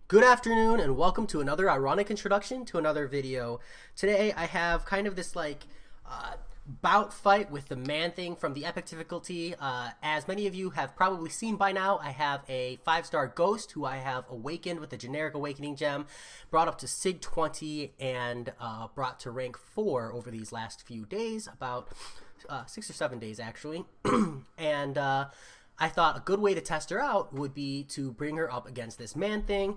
Good afternoon and welcome to another ironic introduction to another video. Today I have kind of this bout fight with the Man-Thing from the epic difficulty. As many of you have probably seen by now, I have a 5-star ghost who I have awakened with the generic awakening gem, brought up to Sig 20 and brought to rank 4 over these last few days, about 6 or 7 days actually. And I thought a good way to test her out would be to bring her up against this Man-Thing.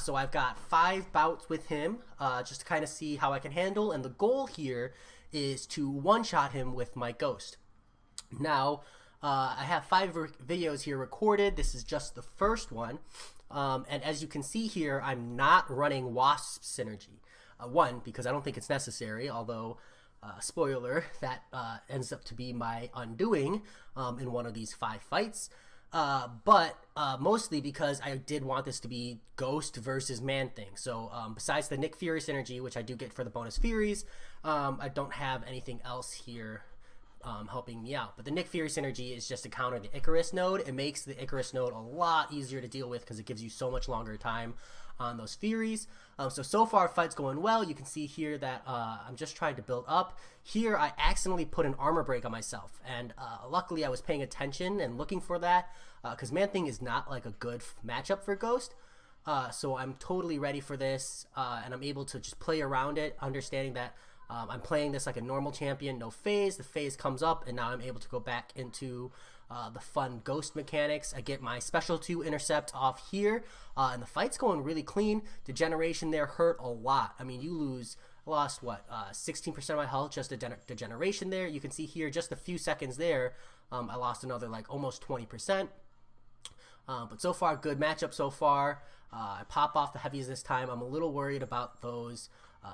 So I've got 5 bouts with him just to kind of see how I can handle. And the goal here is to one-shot him with my ghost. Now, I have 5 videos here recorded. This is just the first one. And as you can see here, I'm not running Wasp Synergy. One, because I don't think it's necessary, although... spoiler, that ends up to be my undoing in one of these 5 fights. But mostly because I did want this to be Ghost versus Man-Thing. So besides the Nick Fury synergy, which I do get for the bonus Furies, I don't have anything else here helping me out. But the Nick Fury synergy is just to counter the Icarus node. It makes the Icarus node a lot easier to deal with because it gives you so much longer time on those Furies. So far fight's going well. You can see here that I'm just trying to build up. Here I accidentally put an armor break on myself, and luckily I was paying attention and looking for that because Man-Thing is not like a good matchup for Ghost. So I'm totally ready for this, and I'm able to just play around it, understanding that I'm playing this like a normal champion, no phase. The phase comes up, and now I'm able to go back into the fun Ghost mechanics. I get my special 2 intercept off here, and the fight's going really clean. Degeneration there hurt a lot. I mean, lost what, 16% of my health just to degeneration there. You can see here just a few seconds there, I lost another like almost 20%. But so far, good matchup so far. I pop off the heavies this time. I'm a little worried about those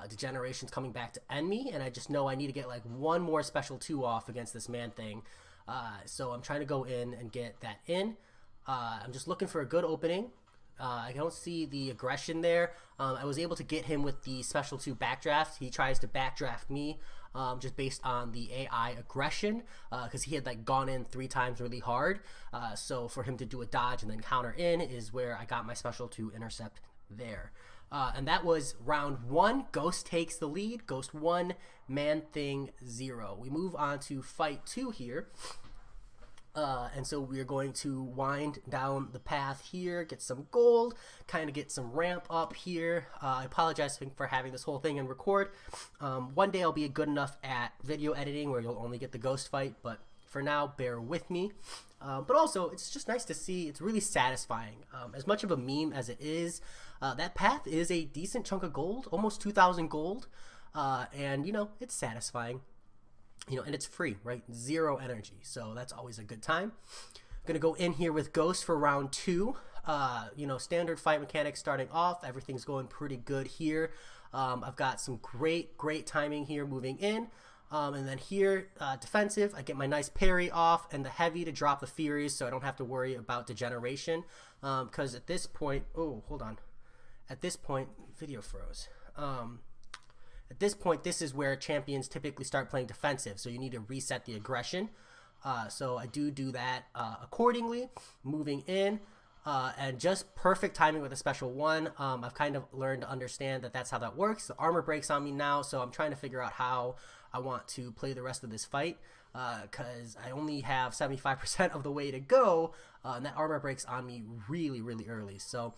degenerations coming back to end me, and I just know I need to get like one more special 2 off against this Man-Thing. So I'm trying to go in and get that in. I'm just looking for a good opening. I don't see the aggression there. I was able to get him with the special 2 backdraft. He tries to backdraft me just based on the AI aggression because he had like gone in 3 times really hard. So for him to do a dodge and then counter in is where I got my special 2 intercept there. And that was round 1. Ghost takes the lead. Ghost 1, Man-Thing 0. We move on to fight 2 here. And so we're going to wind down the path here, get some gold, kind of get some ramp up here. I apologize for having this whole thing in record. One day I'll be good enough at video editing where you'll only get the ghost fight, but for now, bear with me. But also, it's just nice to see. It's really satisfying. As much of a meme as it is, that path is a decent chunk of gold, almost 2,000 gold. And, you know, it's satisfying. You know, and it's free, right? 0 energy. So that's always a good time. I'm going to go in here with Ghost for round 2. You know, standard fight mechanics starting off. Everything's going pretty good here. I've got some great timing here moving in. And then here, defensive, I get my nice parry off and the heavy to drop the Furies so I don't have to worry about degeneration. Because at this point, oh, hold on. At this point, video froze. At this point, this is where champions typically start playing defensive, so you need to reset the aggression. So I do that accordingly, moving in. And just perfect timing with a special 1. I've kind of learned to understand that that's how that works. The armor breaks on me now, so I'm trying to figure out how I want to play the rest of this fight because I only have 75% of the way to go, and that armor breaks on me really early. So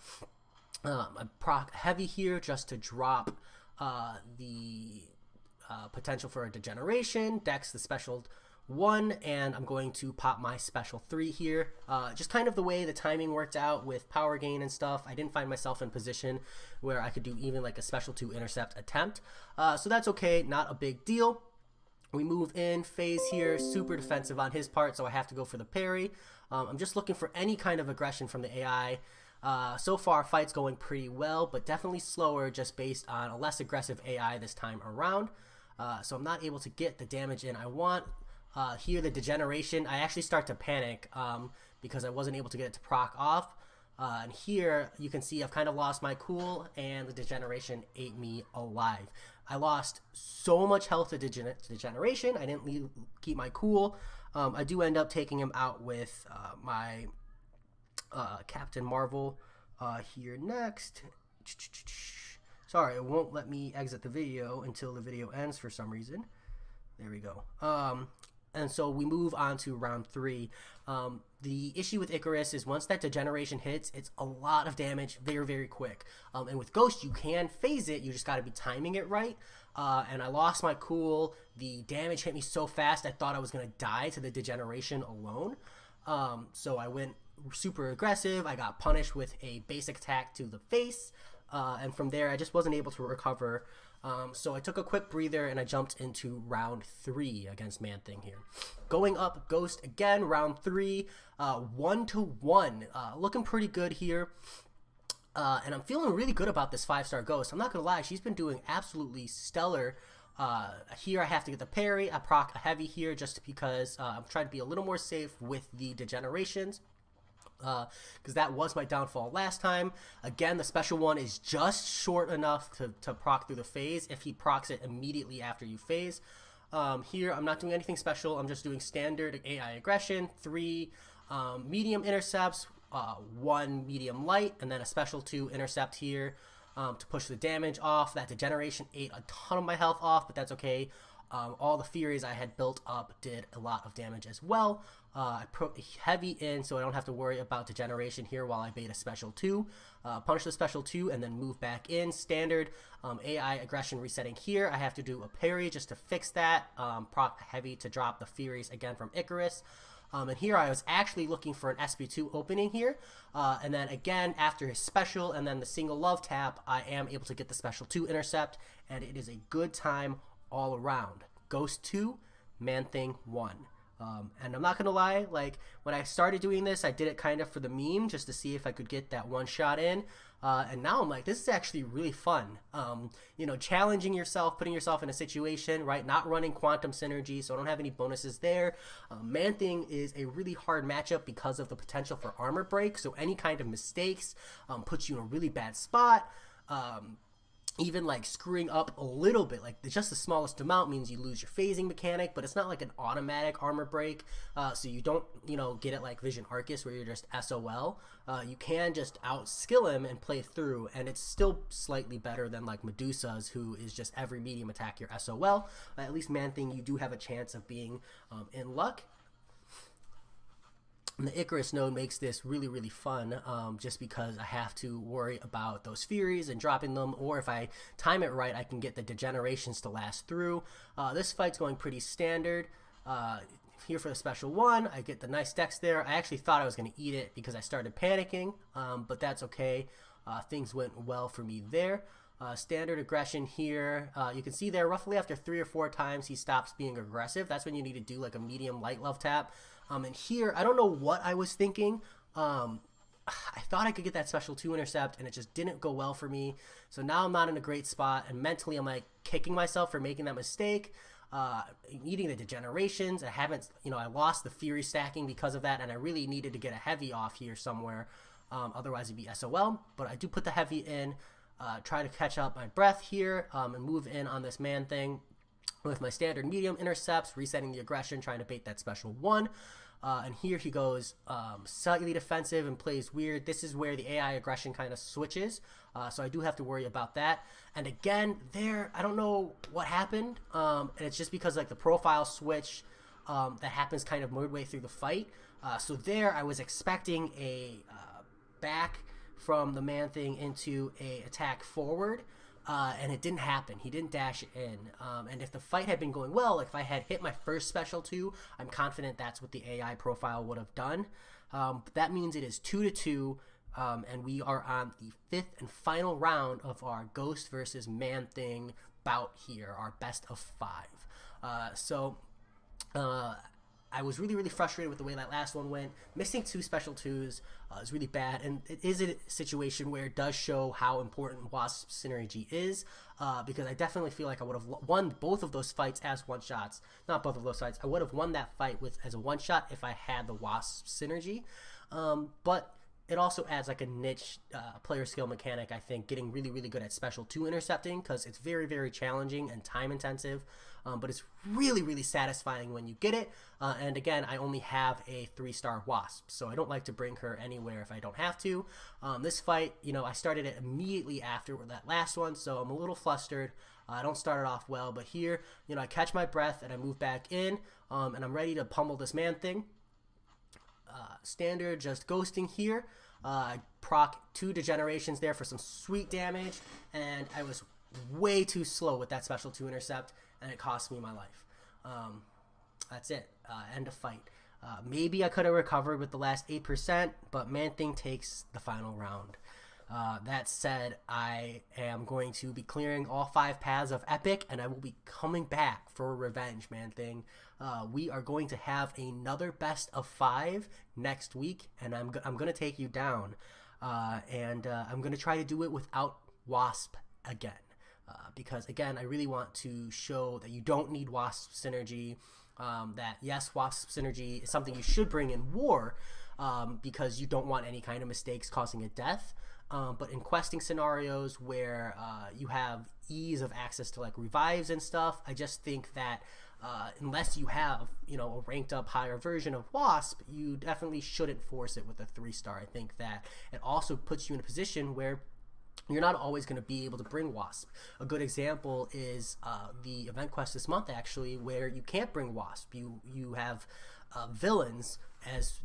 I proc heavy here just to drop the potential for a degeneration, dex the special 1, and I'm going to pop my special 3 here. Just kind of the way the timing worked out with power gain and stuff, I didn't find myself in position where I could do even like a special 2 intercept attempt. So that's okay, not a big deal. We move in, phase here, super defensive on his part, so I have to go for the parry. I'm just looking for any kind of aggression from the AI. So far, fight's going pretty well, but definitely slower just based on a less aggressive AI this time around. So I'm not able to get the damage in I want. Here, the degeneration, I actually start to panic because I wasn't able to get it to proc off. And here, you can see I've kind of lost my cool, and the degeneration ate me alive. I lost so much health to degeneration. I didn't keep my cool. I do end up taking him out with my Captain Marvel here next. Sorry, it won't let me exit the video until the video ends for some reason. There we go. And so we move on to round 3. The issue with Icarus is once that degeneration hits, it's a lot of damage very, very quick. And with Ghost, you can phase it. You just got to be timing it right. And I lost my cool. The damage hit me so fast, I thought I was going to die to the degeneration alone. So I went super aggressive. I got punished with a basic attack to the face. And from there, I just wasn't able to recover. So I took a quick breather and I jumped into round 3 against Man-Thing here. Going up Ghost again, round 3, 1-1. Looking pretty good here. And I'm feeling really good about this 5-star Ghost. I'm not going to lie, she's been doing absolutely stellar. Here I have to get the parry. I proc a heavy here just because I'm trying to be a little more safe with the degenerations. Because that was my downfall last time. Again, the special one is just short enough to proc through the phase if he procs it immediately after you phase. Here, I'm not doing anything special. I'm just doing standard AI aggression, 3 medium intercepts, 1 medium light, and then a special 2 intercept here to push the damage off. That degeneration ate a ton of my health off, but that's okay. All the Furies I had built up did a lot of damage as well. I put heavy in so I don't have to worry about degeneration here while I bait a special 2. Punish the special 2 and then move back in. Standard AI aggression resetting here. I have to do a parry just to fix that. Proc heavy to drop the Furies again from Icarus. And here I was actually looking for an SP2 opening here. And then again, after his special and then the single love tap, I am able to get the special 2 intercept. And it is a good time all around. Ghost 2, Man-Thing 1. And I'm not gonna lie, like when I started doing this, I did it kind of for the meme just to see if I could get that one shot in. And now I'm like, this is actually really fun. You know, challenging yourself, putting yourself in a situation, right? Not running quantum synergy, so I don't have any bonuses there. Man-Thing is a really hard matchup because of the potential for armor break. So any kind of mistakes puts you in a really bad spot. Even like screwing up a little bit, like just the smallest amount means you lose your phasing mechanic, but it's not like an automatic armor break, so you don't, you know, get it like Vision Arcus where you're just SOL. You can just outskill him and play through, and it's still slightly better than like Medusa's, who is just every medium attack your SOL. At least Man-Thing, you do have a chance of being in luck. And the Icarus node makes this really, really fun just because I have to worry about those Furies and dropping them, or if I time it right, I can get the degenerations to last through. This fight's going pretty standard. Here for the special 1, I get the nice dex there. I actually thought I was going to eat it because I started panicking, but that's okay. Things went well for me there. Standard aggression here. You can see there roughly after 3 or 4 times he stops being aggressive. That's when you need to do like a medium light love tap. And here, I don't know what I was thinking. I thought I could get that special 2 intercept and it just didn't go well for me. So now I'm not in a great spot, and mentally I'm like kicking myself for making that mistake. Eating the degenerations. I haven't, you know, I lost the Fury stacking because of that, and I really needed to get a heavy off here somewhere. Otherwise it'd be SOL, but I do put the heavy in. Try to catch up my breath here and move in on this Man-Thing with my standard medium intercepts, resetting the aggression, trying to bait that special 1. And here he goes slightly defensive and plays weird. This is where the AI aggression kind of switches, so I do have to worry about that. And again, there, I don't know what happened, and it's just because like the profile switch that happens kind of midway through the fight. So there, I was expecting a back from the Man-Thing into a attack forward, and it didn't happen. He didn't dash it in. And if the fight had been going well, like if I had hit my first special 2, I'm confident that's what the AI profile would have done. But that means it is 2-2, and we are on the 5th and final round of our Ghost versus Man-Thing bout here, our best of 5. I was really, really frustrated with the way that last one went. Missing 2 special 2s is really bad, and it is a situation where it does show how important Wasp synergy is, because I definitely feel like I would have won both of those fights as one-shots. Not both of those fights. I would have won that fight as a one-shot if I had the Wasp synergy. But it also adds like a niche player skill mechanic, I think, getting really, really good at special 2 intercepting, because it's very, very challenging and time intensive, but it's really, really satisfying when you get it. And again, I only have a 3-star Wasp, so I don't like to bring her anywhere if I don't have to. This fight, I started it immediately after that last one, so I'm a little flustered. I don't start it off well, but here, I catch my breath and I move back in, and I'm ready to pummel this Man-Thing. Standard, just ghosting here. I proc 2 degenerations there for some sweet damage, and I was way too slow with that special 2 intercept, and it cost me my life. That's it. End of fight. Maybe I could have recovered with the last 8%, but Man-Thing takes the final round. That said, I am going to be clearing all 5 paths of Epic, and I will be coming back for revenge, Man-Thing. We are going to have another best of 5 next week, and I'm going to take you down. And I'm going to try to do it without Wasp again. Because, again, I really want to show that you don't need Wasp synergy. That, yes, Wasp synergy is something you should bring in War, because you don't want any kind of mistakes causing a death. But in questing scenarios where you have ease of access to like revives and stuff, I just think that unless you have a ranked up higher version of Wasp, you definitely shouldn't force it with a 3-star. I think that it also puts you in a position where you're not always going to be able to bring Wasp. A good example is the event quest this month, actually, where you can't bring Wasp. You have villains as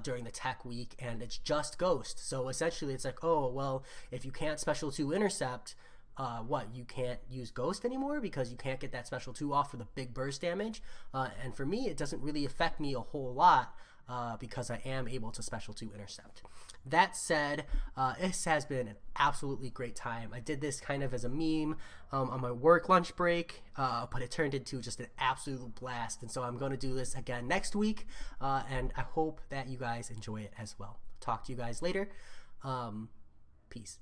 during the tech week, and it's just Ghost. So essentially it's like, oh, well, if you can't special 2 intercept, you can't use Ghost anymore because you can't get that special 2 off for the big burst damage. And for me, it doesn't really affect me a whole lot because I am able to special 2 intercept. That said, this has been an absolutely great time. I did this kind of as a meme on my work lunch break, but it turned into just an absolute blast. And so I'm going to do this again next week, and I hope that you guys enjoy it as well. Talk to you guys later. Peace.